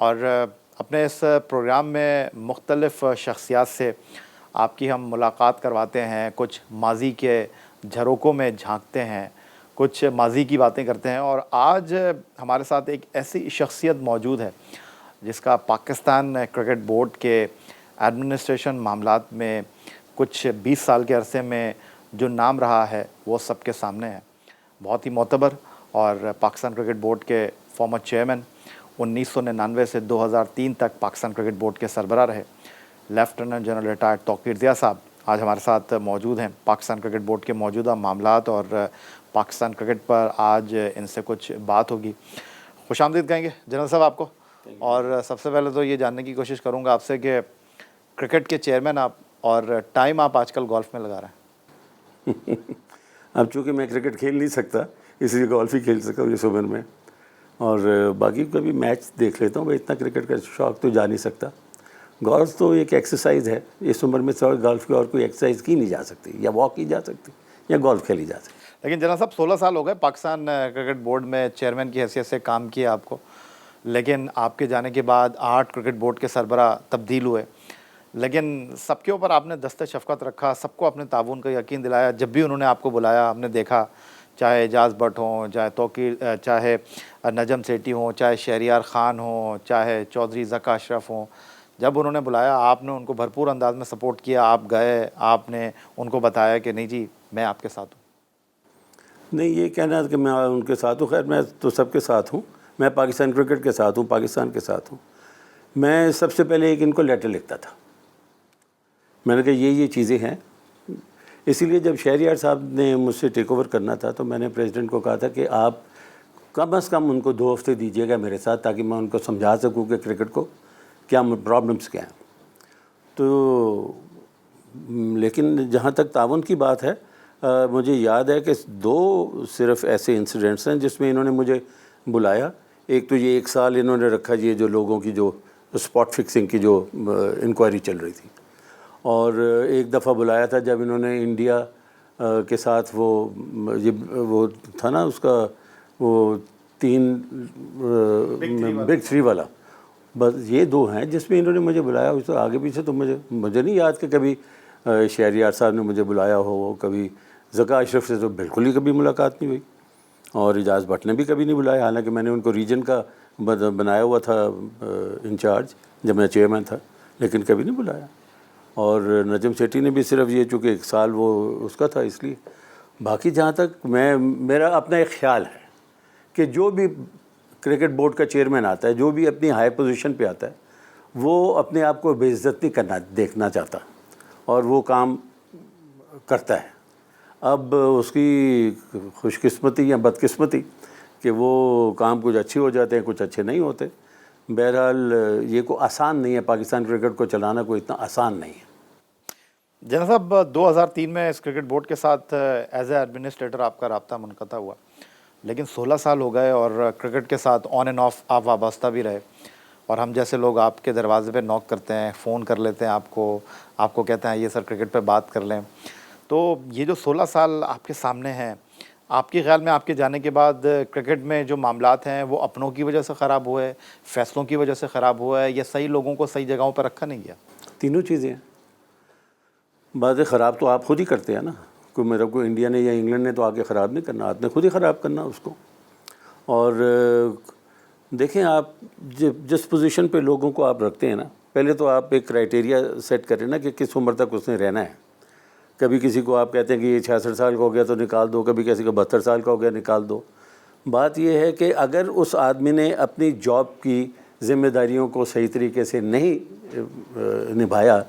اور اپنے اس پروگرام میں مختلف شخصیات سے آپ کی ہم ملاقات کرواتے ہیں، کچھ ماضی کے جھروکوں میں جھانکتے ہیں، کچھ ماضی کی باتیں کرتے ہیں، اور آج ہمارے ساتھ ایک ایسی شخصیت موجود ہے جس کا پاکستان کرکٹ بورڈ کے ایڈمنسٹریشن معاملات میں کچھ 20 سال کے عرصے میں جو نام رہا ہے وہ سب کے سامنے ہے۔ بہت ہی معتبر اور پاکستان کرکٹ بورڈ کے فارمر چیئرمین، 1999 سے 2003 تک پاکستان کرکٹ بورڈ کے سربراہ رہے، لیفٹیننٹ جنرل ریٹائرڈ توقیر ضیاء صاحب آج ہمارے ساتھ موجود ہیں۔ پاکستان کرکٹ بورڈ کے موجودہ معاملات اور پاکستان کرکٹ پر آج ان سے کچھ بات ہوگی۔ خوش آمدید کہیں گے جنرل صاحب آپ کو، اور سب سے پہلے تو یہ جاننے کی کوشش کروں گا آپ سے کہ کرکٹ کے چیئرمین آپ، اور ٹائم آپ آج کل گولف میں لگا رہے ہیں۔ اب چونکہ میں کرکٹ کھیل نہیں سکتا اس لیے گولف ہی کھیل سکتا ہوں اس عمر میں، اور باقی کبھی میچ دیکھ لیتا ہوں، بھائی اتنا کرکٹ کا شوق تو جا نہیں سکتا۔ گولف تو ایک ایکسرسائز ہے، اس عمر میں گولف کی اور کوئی ایکسرسائز کی نہیں جا سکتی، یا واک کی جا سکتی یا گولف کھیلی جا سکتی۔ لیکن جناب صاحب 16 سال ہو گئے پاکستان کرکٹ بورڈ میں چیئرمین کی حیثیت سے کام کیا آپ کو، لیکن آپ کے جانے کے بعد 8 کرکٹ بورڈ کے سربراہ تبدیل ہوئے، لیکن سب کے اوپر آپ نے دست شفقت رکھا، سب کو اپنے تعاون کا یقین دلایا۔ جب بھی انہوں نے آپ کو بلایا ہم نے دیکھا، چاہے اعجاز بٹ ہوں، چاہے نجم سیٹھی ہوں، چاہے شہریار خان ہوں، چاہے چودھری ذکا اشرف ہوں، جب انہوں نے بلایا آپ نے ان کو بھرپور انداز میں سپورٹ کیا۔ آپ گئے، آپ نے ان کو بتایا کہ نہیں جی میں آپ کے ساتھ ہوں۔ نہیں، یہ کہنا کہ میں ان کے ساتھ ہوں، خیر میں تو سب کے ساتھ ہوں، میں پاکستان کرکٹ کے ساتھ ہوں، پاکستان کے ساتھ ہوں۔ میں سب سے پہلے ایک ان کو لیٹر لکھتا تھا، میں نے کہا یہ چیزیں ہیں۔ اسی لیے جب شہریار صاحب نے مجھ سے ٹیک اوور کرنا تھا تو میں نے پریزیڈنٹ کو کہا تھا کہ آپ کم از کم ان کو 2 ہفتے دیجیے گا میرے ساتھ، تاکہ میں ان کو سمجھا سکوں کہ کرکٹ کو کیا پرابلمس کیا ہیں۔ تو لیکن جہاں تک تعاون کی بات ہے، مجھے یاد ہے کہ 2 صرف ایسے انسیڈنٹس ہیں جس میں انہوں نے مجھے بلایا۔ ایک تو یہ 1 سال انہوں نے رکھا یہ جو لوگوں کی جو اسپاٹ فکسنگ کی جو انکوائری چل رہی تھی، اور ایک دفعہ بلایا تھا جب انہوں نے انڈیا کے ساتھ وہ تھا نا اس کا وہ 3 بگ 3 والا، بس یہ 2 ہیں جس میں انہوں نے مجھے بلایا۔ اس آگے پیچھے تو مجھے نہیں یاد کہ کبھی شہریار صاحب نے مجھے بلایا ہو، کبھی ذکا اشرف سے تو بالکل ہی کبھی ملاقات نہیں ہوئی، اور اعجاز بٹ نے بھی کبھی نہیں بلایا، حالانکہ میں نے ان کو ریجن کا بنایا ہوا تھا انچارج جب میں چیئرمین تھا، لیکن کبھی نہیں بلایا۔ اور نجم سیٹھی نے بھی صرف یہ چونکہ 1 سال وہ اس کا تھا اس لیے۔ باقی جہاں تک میرا اپنا ایک خیال ہے کہ جو بھی کرکٹ بورڈ کا چیئرمین آتا ہے، جو بھی اپنی ہائی پوزیشن پہ آتا ہے، وہ اپنے آپ کو بے عزت نہیں دیکھنا چاہتا، اور وہ کام کرتا ہے۔ اب اس کی خوش قسمتی یا بد قسمتی کہ وہ کام کچھ اچھے ہو جاتے ہیں، کچھ اچھے نہیں ہوتے۔ بہرحال یہ کوئی آسان نہیں ہے، پاکستان کرکٹ کو چلانا کوئی اتنا آسان نہیں ہے۔ جناب صاحب 2003 میں اس کرکٹ بورڈ کے ساتھ ایز اے ایڈمنسٹریٹر آپ کا رابطہ منقطع ہوا، لیکن 16 سال ہو گئے اور کرکٹ کے ساتھ آن اینڈ آف آپ وابستہ بھی رہے، اور ہم جیسے لوگ آپ کے دروازے پہ نوک کرتے ہیں، فون کر لیتے ہیں آپ کو کہتے ہیں یہ سر کرکٹ پہ بات کر لیں۔ تو یہ جو 16 سال آپ کے سامنے ہیں، آپ کے خیال میں آپ کے جانے کے بعد کرکٹ میں جو معاملات ہیں وہ اپنوں کی وجہ سے خراب ہوئے، فیصلوں کی وجہ سے خراب ہوا ہے، یا صحیح لوگوں کو صحیح جگہوں پہ رکھا نہیں گیا؟ تینوں چیزیں ہیں۔ باتیں خراب تو آپ خود ہی کرتے ہیں نا، کوئی انڈیا نے یا انگلینڈ نے تو آ کے خراب نہیں کرنا، آپ نے خود ہی خراب کرنا اس کو۔ اور دیکھیں آپ جس پوزیشن پہ لوگوں کو آپ رکھتے ہیں نا، پہلے تو آپ ایک کرائٹیریا سیٹ کریں نا کہ کس عمر تک اس نے رہنا ہے۔ کبھی کسی کو آپ کہتے ہیں کہ یہ 66 سال کا ہو گیا تو نکال دو، کبھی کسی کو 72 سال کا ہو گیا نکال دو۔ بات یہ ہے کہ اگر اس آدمی نے اپنی جاب کی ذمہ داریوں کو صحیح طریقے سے نہیں نبھایا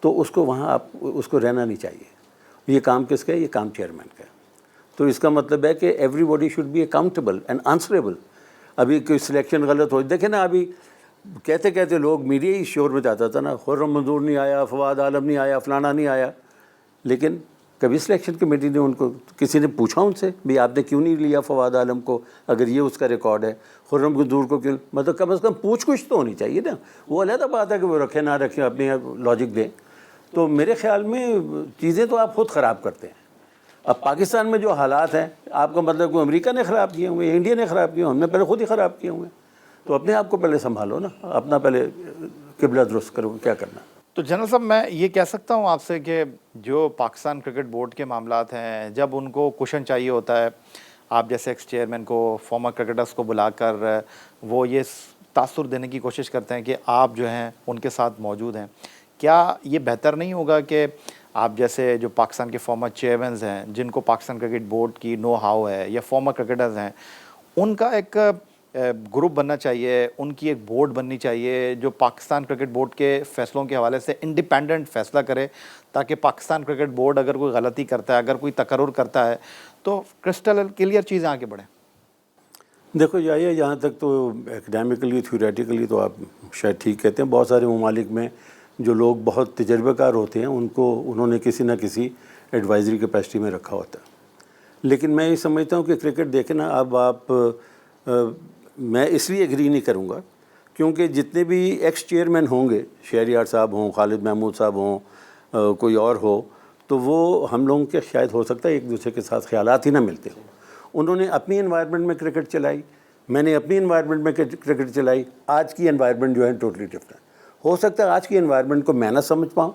تو اس کو وہاں اس کو رہنا نہیں چاہیے۔ یہ کام کس کا ہے؟ یہ کام چیئرمین کا ہے۔ تو اس کا مطلب ہے کہ everybody should be accountable and answerable. ابھی کوئی سلیکشن غلط ہو، دیکھیں نا، ابھی کہتے لوگ میڈیا ہی شور میں جاتا تھا نا، خرم منظور نہیں آیا، فواد عالم نہیں آیا، فلانا نہیں آیا، لیکن کبھی سلیکشن کمیٹی نے ان کو کسی نے پوچھا ان سے بھی آپ نے کیوں نہیں لیا فواد عالم کو، اگر یہ اس کا ریکارڈ ہے؟ خرم منظور کو کیوں؟ مطلب کم از کم پوچھ کچھ تو ہونی چاہیے نا۔ وہ علیحدہ بات ہے کہ وہ رکھے نہ رکھے، اپنی لاجک دیں۔ تو میرے خیال میں چیزیں تو آپ خود خراب کرتے ہیں۔ اب پاکستان میں جو حالات ہیں، آپ کا مطلب کوئی امریکہ نے خراب کیے ہوئے، انڈیا نے خراب کیے ہوئے، ہم نے پہلے خود ہی خراب کیے ہوئے ہیں۔ تو اپنے آپ کو پہلے سنبھالو نا، اپنا پہلے قبلہ درست کرو، کیا کرنا. تو جنرل صاحب میں یہ کہہ سکتا ہوں آپ سے کہ جو پاکستان کرکٹ بورڈ کے معاملات ہیں، جب ان کو کوشن چاہیے ہوتا ہے، آپ جیسے ایکس چیئرمین کو، فارمر کرکٹرز کو بلا کر وہ یہ تاثر دینے کی کوشش کرتے ہیں کہ آپ جو ہیں ان کے ساتھ موجود ہیں. کیا یہ بہتر نہیں ہوگا کہ آپ جیسے جو پاکستان کے فارمر چیئرمینز ہیں، جن کو پاکستان کرکٹ بورڈ کی نو ہاؤ ہے، یا فارمر کرکٹرز ہیں، ان کا ایک گروپ بننا چاہیے، ان کی ایک بورڈ بننی چاہیے جو پاکستان کرکٹ بورڈ کے فیصلوں کے حوالے سے انڈیپینڈنٹ فیصلہ کرے، تاکہ پاکستان کرکٹ بورڈ اگر کوئی غلطی کرتا ہے، اگر کوئی تقرر کرتا ہے، تو کرسٹل کلیئر چیزیں آگے بڑھیں؟ دیکھو یہاں تک تو اکیڈیمکلی تھیوریٹیکلی تو آپ شاید ٹھیک کہتے ہیں. بہت سارے ممالک میں جو لوگ بہت تجربہ کار ہوتے ہیں ان کو انہوں نے کسی نہ کسی ایڈوائزری کیپیسٹی میں رکھا ہوتا ہے. لیکن میں یہ سمجھتا ہوں کہ کرکٹ دیکھیں نا، اب آپ میں اس لیے ایگری نہیں کروں گا کیونکہ جتنے بھی ایکس چیئرمین ہوں گے، شہریار صاحب ہوں، خالد محمود صاحب ہوں، کوئی اور ہو، تو وہ ہم لوگوں کے شاید ہو سکتا ہے ایک دوسرے کے ساتھ خیالات ہی نہ ملتے ہوں. انہوں نے اپنی انوائرمنٹ میں کرکٹ چلائی، میں نے اپنی انوائرمنٹ میں کرکٹ چلائی. آج کی انوائرمنٹ جو ہے ٹوٹلی ڈفرینٹ. ہو سکتا ہے آج کی انوائرمنٹ کو میں نہ سمجھ پاؤں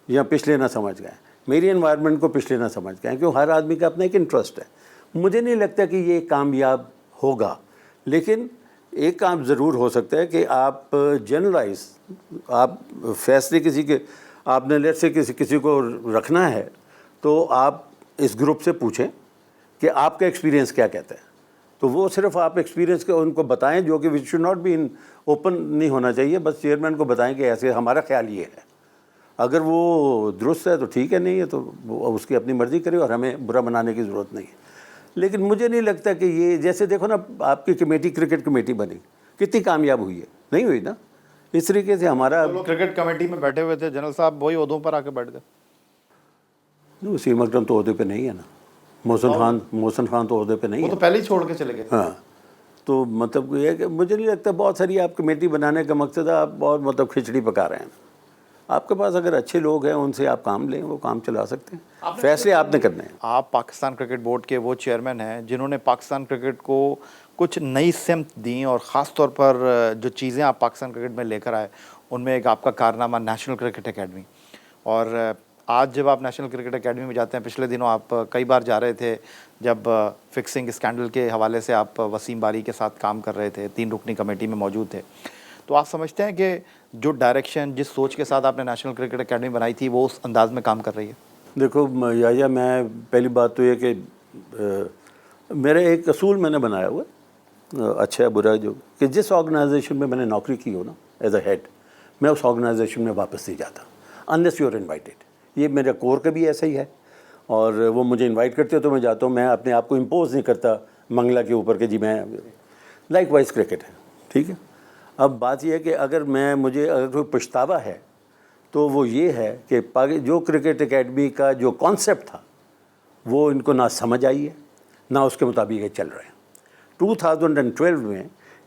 یا پچھلے نہ سمجھ گئے، میری انوائرمنٹ کو پچھلے نہ سمجھ گئے، کیوں ہر آدمی کا اپنا ایک انٹرسٹ ہے. مجھے نہیں لگتا کہ یہ کامیاب ہوگا، لیکن ایک کام ضرور ہو سکتا ہے کہ آپ جنرلائز، آپ فیصلے کسی کے، آپ نے لیٹ سے کسی کو رکھنا ہے تو آپ اس گروپ سے پوچھیں کہ آپ کا ایکسپیرینس کیا کہتا ہے. تو وہ صرف آپ ایکسپیرینس کے ان کو بتائیں، جو کہ which should not be in open نہیں ہونا چاہیے. بس چیئرمین کو بتائیں کہ ایسے ہمارا خیال یہ ہے. اگر وہ درست ہے تو ٹھیک ہے، نہیں ہے تو وہ اس کی اپنی مرضی کرے، اور ہمیں برا بنانے کی ضرورت نہیں ہے. لیکن مجھے نہیں لگتا کہ یہ، جیسے دیکھو نا آپ کی کمیٹی، کرکٹ کمیٹی بنی، کتنی کامیاب ہوئی ہے؟ نہیں ہوئی نا. اس طریقے سے ہمارا کرکٹ کمیٹی میں بیٹھے ہوئے تھے جنرل صاحب، وہی عہدوں پر آ کے بیٹھ گئے. وسیم اکرم تو عہدے پہ نہیں ہے نا، محسن خان تو عہدے پہ نہیں وہ ہے. تو پہلے ہی چھوڑ کے چلے گئے. ہاں، تو مطلب یہ ہے کہ مجھے نہیں لگتا بہت ساری آپ کمیٹی بنانے کا مقصد ہے آپ بہت مطلب کھچڑی پکا رہے ہیں. آپ کے پاس اگر اچھے لوگ ہیں ان سے آپ کام لیں، وہ کام چلا سکتے ہیں. فیصلے آپ نے کرنے ہیں. آپ پاکستان کرکٹ بورڈ کے وہ چیئرمین ہیں جنہوں نے پاکستان کرکٹ کو کچھ نئی سمت دیں، اور خاص طور پر جو چیزیں آپ پاکستان کرکٹ میں لے کر آئے ان میں ایک آپ کا کارنامہ نیشنل کرکٹ اکیڈمی. اور آج جب آپ نیشنل کرکٹ اکیڈمی میں جاتے ہیں، پچھلے دنوں آپ کئی بار جا رہے تھے جب فکسنگ اسکینڈل کے حوالے سے آپ وسیم باری کے ساتھ کام کر رہے تھے، 3 رکنی کمیٹی میں موجود تھے، تو آپ سمجھتے ہیں کہ جو ڈائریکشن، جس سوچ کے ساتھ آپ نے نیشنل کرکٹ اکیڈمی بنائی تھی، وہ اس انداز میں کام کر رہی ہے؟ دیکھو یا میں پہلی بات تو یہ کہ میرا ایک اصول میں نے بنایا ہوا ہے، اچھا ہے برا جو، کہ جس آرگنائزیشن میں نے نوکری کی ہو نا ایز اے ہیڈ، میں اس آرگنائزیشن میں واپس نہیں جاتا انلیس یو آر انوائٹیڈ. یہ میرا کور کا بھی ایسا ہی ہے، اور وہ مجھے انوائٹ کرتے ہو تو میں جاتا ہوں. میں اپنے آپ کو امپوز نہیں کرتا منگلا کے اوپر کہ جی میں، لائک وائز کرکٹ ہے، ٹھیک ہے. اب بات یہ ہے کہ اگر مجھے اگر کوئی پچھتاوا ہے تو وہ یہ ہے کہ جو کرکٹ اکیڈمی کا جو کانسیپٹ تھا وہ ان کو نہ سمجھ آئی ہے، نہ اس کے مطابق یہ چل رہے ہیں. 2012 میں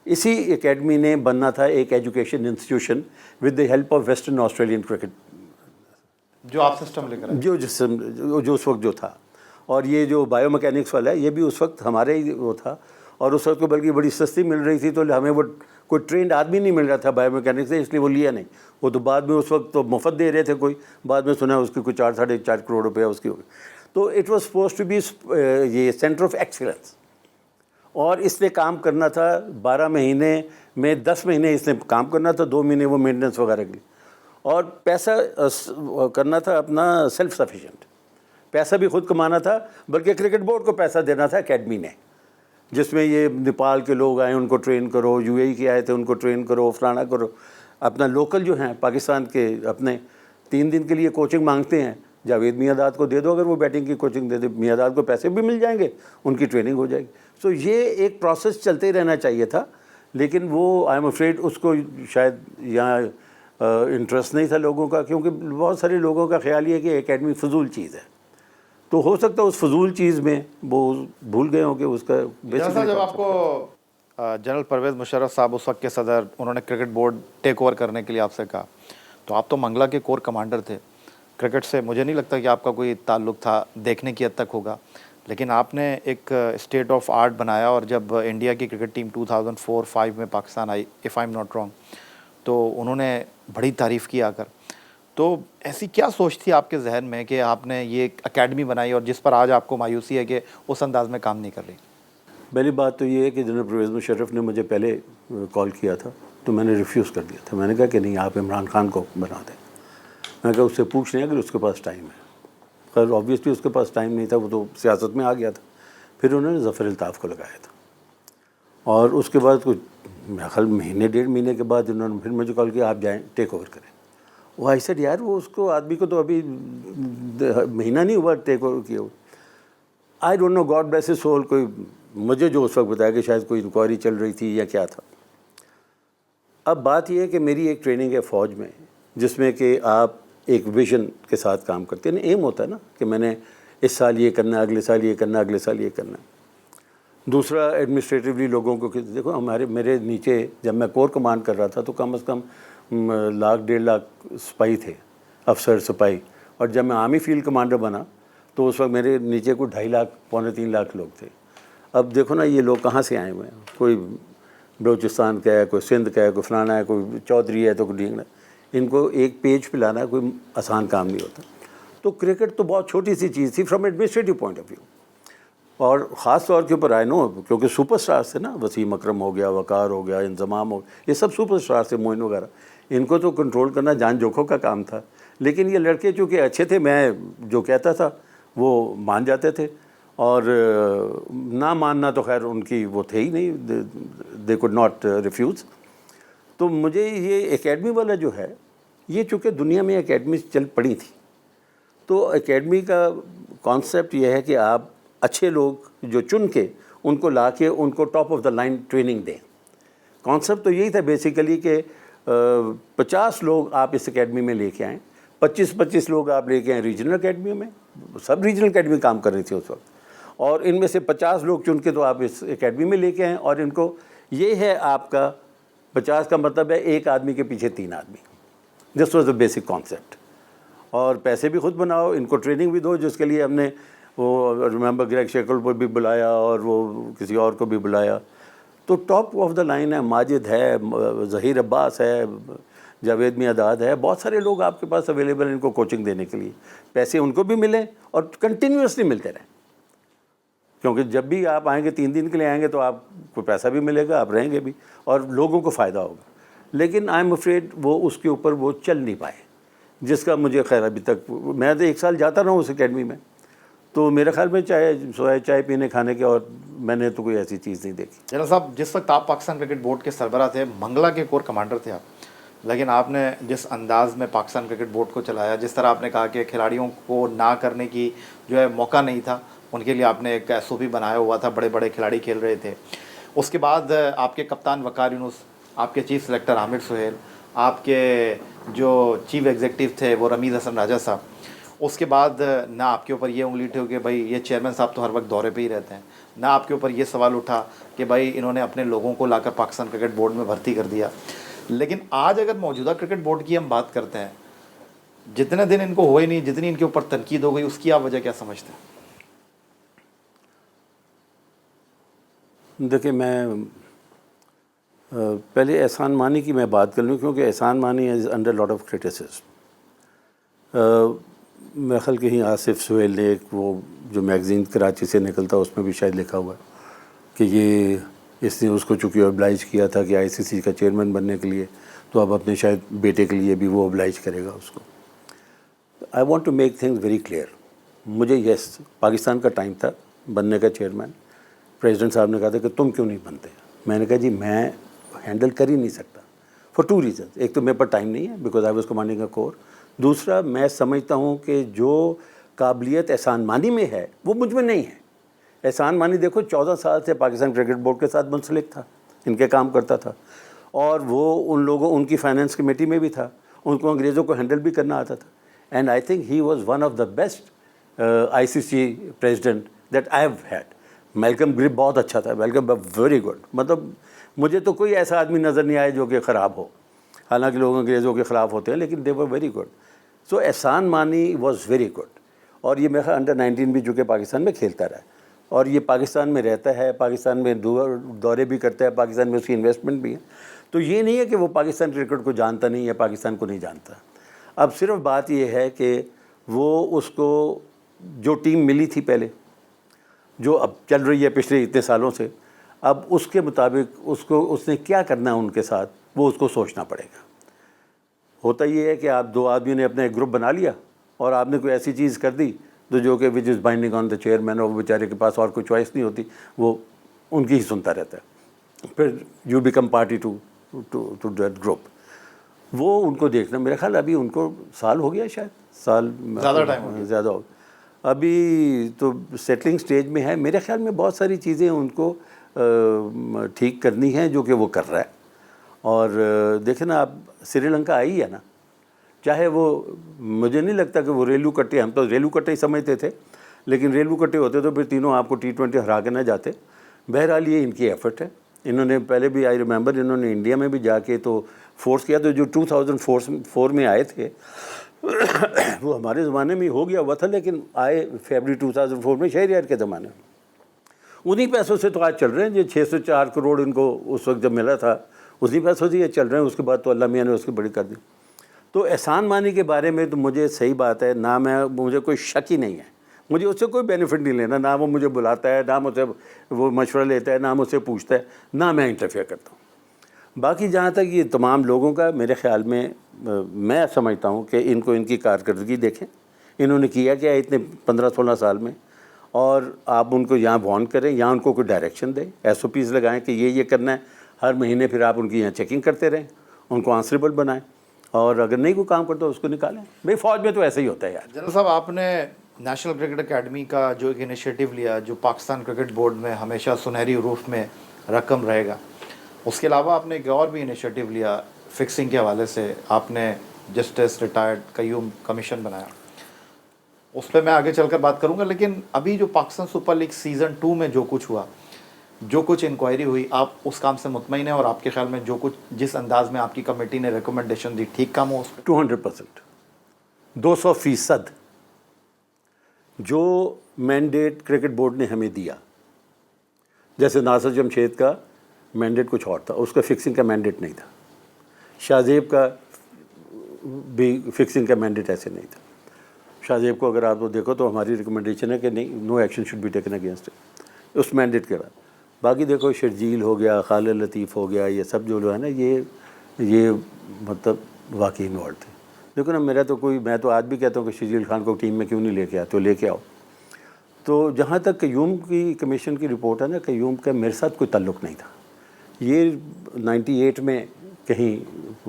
اسی اکیڈمی نے بننا تھا ایک education institution with the help of western Australian cricket, جو آپ سسٹم لے کر جو اس وقت جو تھا. اور یہ جو بایو میکینکس والا ہے یہ بھی اس وقت ہمارے ہی وہ تھا، اور اس وقت کو بلکہ بڑی سستی مل رہی تھی، تو ہمیں وہ کوئی ٹرینڈ آدمی نہیں مل رہا تھا بایو میکینکس سے، اس لیے وہ لیا نہیں. وہ تو بعد میں اس وقت تو مفت دے رہے تھے، کوئی بعد میں سنا اس کی کوئی 4.5 کروڑ روپیہ اس کی ہو گئی. تو it was suppose to be یہ سینٹر آف ایکسیلنس، اور اس نے کام کرنا تھا 12 مہینے میں 10 مہینے اس نے کام کرنا تھا، 2 مہینے وہ مینٹیننس وغیرہ کی، اور پیسہ کرنا تھا اپنا سیلف سفیشینٹ. پیسہ بھی خود کمانا تھا، بلکہ کرکٹ بورڈ کو پیسہ دینا تھا اکیڈمی نے، جس میں یہ نیپال کے لوگ آئے ان کو ٹرین کرو، یو اے ای کے آئے تھے ان کو ٹرین کرو، فلانا کرو. اپنا لوکل جو ہیں پاکستان کے اپنے 3 دن کے لیے کوچنگ مانگتے ہیں، جاوید میاں کو دے دو، اگر وہ بیٹنگ کی کوچنگ دے دے، میاں کو پیسے بھی مل جائیں گے، ان کی ٹریننگ ہو جائے گی. سو یہ ایک پروسیس چلتے ہی رہنا چاہیے تھا. لیکن وہ آئی ایم افریڈ اس کو شاید یہاں انٹرسٹ نہیں تھا لوگوں کا، کیونکہ بہت سارے لوگوں کا خیال یہ ہے کہ اکیڈمی فضول چیز ہے. تو ہو سکتا ہے اس فضول چیز میں وہ بھول گئے ہوں کہ اس کا جب آپ کو جنرل پرویز مشرف صاحب اس وقت کے صدر، انہوں نے کرکٹ بورڈ ٹیک اوور کرنے کے لیے آپ سے کہا، تو آپ تو منگلا کے کور کمانڈر تھے. کرکٹ سے مجھے نہیں لگتا کہ آپ کا کوئی تعلق تھا، دیکھنے کی حد تک ہوگا. لیکن آپ نے ایک اسٹیٹ آف آرٹ بنایا، اور جب انڈیا کی کرکٹ ٹیم 2004-05 میں پاکستان آئی، if I am not wrong, تو انہوں نے بڑی تعریف کی آ کر. تو ایسی کیا سوچ تھی آپ کے ذہن میں کہ آپ نے یہ ایک اکیڈمی بنائی اور جس پر آج آپ کو مایوسی ہے کہ اس انداز میں کام نہیں کر رہی؟ پہلی بات تو یہ ہے کہ جناب پرویز مشرف نے مجھے پہلے کال کیا تھا تو میں نے ریفیوز کر دیا تھا. میں نے کہا کہ نہیں، آپ عمران خان کو بنا دیں. میں نے کہا اس سے پوچھ لیں اگر اس کے پاس ٹائم ہے. خیر آبویسلی اس کے پاس ٹائم نہیں تھا، وہ تو سیاست میں آ گیا تھا. پھر انہوں نے ظفر الطاف کو لگایا تھا، اور اس کے بعد کچھ میرا خیال مہینے 1.5 مہینے کے بعد انہوں نے پھر مجھے کال کیا آپ جائیں ٹیک اوور کریں. وہ آئی سیڈ یار وہ اس کو آدمی کو تو ابھی مہینہ نہیں ہوا ٹیک اوور کیا. I don't know, God bless his soul. کوئی مجھے جو اس وقت بتایا کہ شاید کوئی انکوائری چل رہی تھی یا کیا تھا. اب بات یہ ہے کہ میری ایک ٹریننگ ہے فوج میں جس میں کہ آپ ایک ویژن کے ساتھ کام کرتے ہیں. ایم ہوتا ہے نا کہ میں نے اس سال یہ کرنا ہے، اگلے سال یہ کرنا ہے، اگلے سال یہ کرنا ہے. دوسرا ایڈمنسٹریٹولی لوگوں کو دیکھو، میرے نیچے جب میں کور کمانڈ کر رہا تھا تو کم از کم 1,00,000-1.5 لاکھ سپاہی تھے، افسر سپاہی. اور جب میں آرمی فیلڈ کمانڈر بنا تو اس وقت میرے نیچے کوئی 2.5 لاکھ 2.25 لاکھ لوگ تھے. اب دیکھو نا یہ لوگ کہاں سے آئے ہوئے ہیں. کوئی بلوچستان کا ہے، کوئی سندھ کا ہے، کوئی فلانا ہے، کوئی چودھری ہے تو کوئی ڈینگنا. ان کو ایک پیج پہ لانا کوئی آسان کام نہیں ہوتا. تو کرکٹ تو بہت چھوٹی سی چیز تھی from administrative point of view. اور خاص طور کے اوپر آئے نو کیونکہ سپر اسٹارس تھے نا، وسیم اکرم ہو گیا، وقار ہو گیا، انضمام ہو گیا، یہ سب سپر اسٹارس تھے، موئن وغیرہ. ان کو تو کنٹرول کرنا جان جوکھوں کا کام تھا. لیکن یہ لڑکے چونکہ اچھے تھے، میں جو کہتا تھا وہ مان جاتے تھے، اور نہ ماننا تو خیر ان کی وہ تھے ہی نہیں، دے کوڈ ناٹ ریفیوز. تو مجھے یہ اکیڈمی والا جو ہے، یہ چونکہ دنیا میں اکیڈمی چل پڑی تھی، تو اکیڈمی کا کانسیپٹ یہ ہے کہ آپ اچھے لوگ جو چن کے ان کو لا کے ان کو top of the line training دیں. کانسیپٹ تو یہی تھا بیسیکلی کہ 50 لوگ آپ اس اکیڈمی میں لے کے آئیں، 25 لوگ آپ لے کے آئیں ریجنل اکیڈمی میں. سب ریجنل اکیڈمی کام کر رہی تھی اس وقت، اور ان میں سے 50 لوگ چن کے تو آپ اس اکیڈمی میں لے کے آئیں. اور ان کو یہ ہے آپ کا 50 کا مطلب ہے ایک آدمی کے پیچھے 3 آدمی. This was the basic concept. اور پیسے بھی خود بناؤ، ان کو ٹریننگ بھی دو، جس کے لیے ہم نے وہ ریممبر گریگ شیکل کو بھی بلایا اور وہ کسی اور کو بھی بلایا. تو ٹاپ آف دا لائن ہے، ماجد ہے، ظہیر عباس ہے، جاوید میاں ہے، بہت سارے لوگ آپ کے پاس اویلیبل ہیں ان کو کوچنگ دینے کے لیے. پیسے ان کو بھی ملیں اور کنٹینیوسلی ملتے رہیں، کیونکہ جب بھی آپ آئیں گے 3 دن کے لیے آئیں گے تو آپ کو پیسہ بھی ملے گا، آپ رہیں گے بھی اور لوگوں کو فائدہ ہوگا. لیکن آئی ایم افریڈ وہ اس کے اوپر وہ چل نہیں پائے، جس کا مجھے خیر ابھی تک، میں تو 1 سال جاتا رہا ہوں اس اکیڈمی میں، تو میرے خیال میں چائے پینے کھانے کے، اور میں نے تو کوئی ایسی چیز نہیں دیکھی. جنرل صاحب، جس وقت آپ پاکستان کرکٹ بورڈ کے سربراہ تھے، منگلا کے کور کمانڈر تھے آپ، لیکن آپ نے جس انداز میں پاکستان کرکٹ بورڈ کو چلایا، جس طرح آپ نے کہا کہ کھلاڑیوں کو نہ کرنے کی جو ہے موقع نہیں تھا، ان کے لیے آپ نے ایک SOP بنایا ہوا تھا، بڑے بڑے کھلاڑی کھیل رہے تھے. اس کے بعد آپ کے کپتان وقار یونس، آپ کے چیف سلیکٹر عامر سہیل، آپ کے جو چیف ایگزیکٹو تھے وہ رمیز حسن راجہ صاحب. اس کے بعد نہ آپ کے اوپر یہ انگلی اٹھی کہ بھائی یہ چیئرمین صاحب تو ہر وقت دورے پہ ہی رہتے ہیں، نہ آپ کے اوپر یہ سوال اٹھا کہ بھائی انہوں نے اپنے لوگوں کو لا کر پاکستان کرکٹ بورڈ میں بھرتی کر دیا. لیکن آج اگر موجودہ کرکٹ بورڈ کی ہم بات کرتے ہیں، جتنے دن ان کو ہوئے نہیں، جتنی ان کے اوپر تنقید ہو گئی، اس کی آپ وجہ کیا سمجھتے ہیں؟ دیکھیں، میں پہلے احسان مانی کی میں بات کر لوں، کیونکہ Ehsan Mani is under lot of criticism. میرے خیال کہیں آصف سہیل نے ایک وہ جو میگزین کراچی سے نکلتا اس میں بھی شاید لکھا ہوا ہے کہ یہ اس نے اس کو چونکہ oblige کیا تھا کہ ICC کا چیئرمین بننے کے لیے، تو اب اپنے شاید بیٹے کے لیے بھی وہ oblige کرے گا اس کو. I want to make things very clear. مجھے یس پاکستان کا ٹائم تھا بننے کا چیئرمین. پریزیڈنٹ صاحب نے کہا تھا کہ تم کیوں نہیں بنتے. میں نے کہا جی میں ہینڈل کر ہی نہیں سکتا فار 2 ریزنز. ایک تو میرے پر ٹائم نہیں ہے بیکاز آئی واز کمانڈنگ اے کور. دوسرا میں سمجھتا ہوں کہ جو قابلیت احسان مانی میں ہے وہ مجھ میں نہیں ہے. احسان مانی دیکھو 14 سال سے پاکستان کرکٹ بورڈ کے ساتھ منسلک تھا، ان کے کام کرتا تھا، اور وہ ان لوگوں ان کی فائنینس کمیٹی میں بھی تھا، ان کو انگریزوں کو ہینڈل بھی کرنا آتا تھا. And I think he was one of the best ICC president that I have had. Malcolm Gray بہت اچھا تھا، میلکم ویری گڈ. مطلب مجھے تو کوئی ایسا آدمی نظر نہیں آیا جو کہ خراب ہو، حالانکہ لوگ انگریزوں کے خلاف ہوتے ہیں لیکن دے were very good. So Ehsan Mani was very good. اور یہ میرا انڈر 19 بھی جو کہ پاکستان میں کھیلتا رہا. اور یہ پاکستان میں رہتا ہے, پاکستان میں دورے بھی کرتا ہے, پاکستان میں اس کی انویسٹمنٹ بھی ہے. تو یہ نہیں ہے کہ وہ پاکستان کرکٹ کو جانتا نہیں یا پاکستان کو نہیں جانتا. اب صرف بات یہ ہے کہ وہ اس کو جو ٹیم ملی تھی پہلے, جو اب چل رہی ہے پچھلے اتنے سالوں سے, اب اس کے مطابق اس نے کیا کرنا ہے ان کے ساتھ, وہ اس کو سوچنا پڑے گا. ہوتا یہ ہے کہ آپ 2 آدمیوں نے اپنا ایک گروپ بنا لیا اور آپ نے کوئی ایسی چیز کر دی تو جو کہ وچ is binding on the chairman, اور وہ بیچارے کے پاس اور کوئی چوائس نہیں ہوتی, وہ ان کی ہی سنتا رہتا ہے. پھر you become party to that group. وہ ان کو دیکھنا, میرا خیال ابھی ان کو سال ہو گیا, شاید سال زیادہ ٹائم ہو گیا, زیادہ ہو گیا. ابھی تو سیٹلنگ سٹیج میں ہے. میرے خیال میں بہت ساری چیزیں ان کو ٹھیک کرنی ہیں جو کہ وہ کر رہا ہے. اور دیکھیں نا, آپ سری لنکا آئی ہے نا, چاہے وہ, مجھے نہیں لگتا کہ وہ ریلو کٹے, ہم تو ریلو کٹے ہی سمجھتے تھے, لیکن ریلو کٹے ہوتے تو پھر تینوں آپ کو T20 ہرا کے نہ جاتے. بہرحال یہ ان کی ایفرٹ ہے. انہوں نے پہلے بھی, آئی ریممبر, انہوں نے انڈیا میں بھی جا کے تو فورس کیا. تو جو 2004 میں آئے تھے وہ ہمارے زمانے میں ہو گیا ہوا تھا, لیکن آئے فیبرری 2004 میں شہریار کے زمانے میں. انہی پیسوں سے تو آج چل رہے ہیں. جو 604 کروڑ ان کو اس وقت جب ملا تھا, اسی پیسوں سے یہ چل رہے ہیں. اس کے بعد تو اللہ میاں نے اس کی بڑی کر دی. تو احسان مانی کے بارے میں تو مجھے صحیح بات ہے, نہ مجھے کوئی شک ہی نہیں ہے. مجھے اس سے کوئی بینیفٹ نہیں لینا, نہ وہ مجھے بلاتا ہے, نہ مجھ سے وہ مشورہ لیتا ہے, نہ مجھ سے پوچھتا ہے, نہ میں انٹرفیئر کرتا ہوں. باقی جہاں تک یہ تمام لوگوں کا, میرے خیال میں میں سمجھتا ہوں کہ ان کو ان کی کارکردگی دیکھیں, انہوں نے کیا کیا اتنے 15-16 سال میں, اور آپ ان کو یہاں وارن کریں, یہاں ان کو کوئی ڈائریکشن دیں, SOPs لگائیں کہ یہ کرنا ہے. ہر مہینے پھر آپ ان کی یہاں چیکنگ کرتے رہیں, ان کو آنسریبل بنائیں, اور اگر نہیں کوئی کام کرتا اس کو نکالیں. بھائی فوج میں تو ایسا ہی ہوتا ہے یار. جنرل صاحب, آپ نے نیشنل کرکٹ اکیڈمی کا جو ایک انیشیٹو لیا, جو پاکستان کرکٹ بورڈ میں ہمیشہ سنہری حروف میں رقم رہے گا, اس کے علاوہ آپ نے ایک اور بھی انیشیٹو لیا فکسنگ کے حوالے سے. آپ نے جسٹس ریٹائرڈ قیوم کمیشن بنایا, اس پہ میں آگے چل کر بات کروں گا. لیکن ابھی جو پاکستان سپر لیگ سیزن 2 میں جو کچھ ہوا, جو کچھ انکوائری ہوئی, آپ اس کام سے مطمئن ہیں؟ اور آپ کے خیال میں جو کچھ, جس انداز میں آپ کی کمیٹی نے ریکمنڈیشن دی, ٹھیک کام ہو اس پہ؟ 200%, 200% جو مینڈیٹ کرکٹ بورڈ نے ہمیں دیا. جیسے ناصر جمشید کا مینڈیٹ کچھ اور تھا, اس کا فکسنگ کا مینڈیٹ نہیں تھا. شاہ زیب کا بھی فکسنگ کا مینڈیٹ ایسے نہیں تھا. شاہ زیب کو اگر آپ دیکھو تو ہماری ریکمنڈیشن ہے کہ نہیں, no action should be taken against اس مینڈیٹ کے بعد. باقی دیکھو, شرجیل ہو گیا, خالد لطیف ہو گیا, یہ سب جو ہے نا, یہ مطلب واقعی انوالو تھے. دیکھو نا, میرا تو کوئی, میں تو آج بھی کہتا ہوں کہ شرجیل خان کو ٹیم میں کیوں نہیں لے کے آیا, تو لے کے آؤ. تو جہاں تک قیوم کی کمیشن کی رپورٹ ہے نا, قیوم کا میرے ساتھ کوئی تعلق نہیں تھا. یہ 98 میں کہیں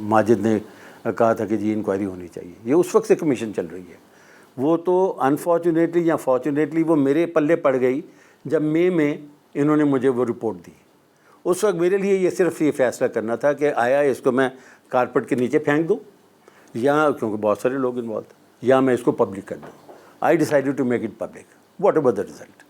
ماجد نے کہا تھا کہ جی انکوائری ہونی چاہیے. یہ اس وقت سے کمیشن چل رہی ہے. وہ تو انفارچونیٹلی یا فارچونیٹلی وہ میرے پلے پڑ گئی جب مئی میں انہوں نے مجھے وہ رپورٹ دی. اس وقت میرے لیے یہ صرف یہ فیصلہ کرنا تھا کہ آیا اس کو میں کارپٹ کے نیچے پھینک دوں, یا کیونکہ بہت سارے لوگ انوالو تھے, یا میں اس کو پبلک کر دوں. I decided to make it public whatever the result.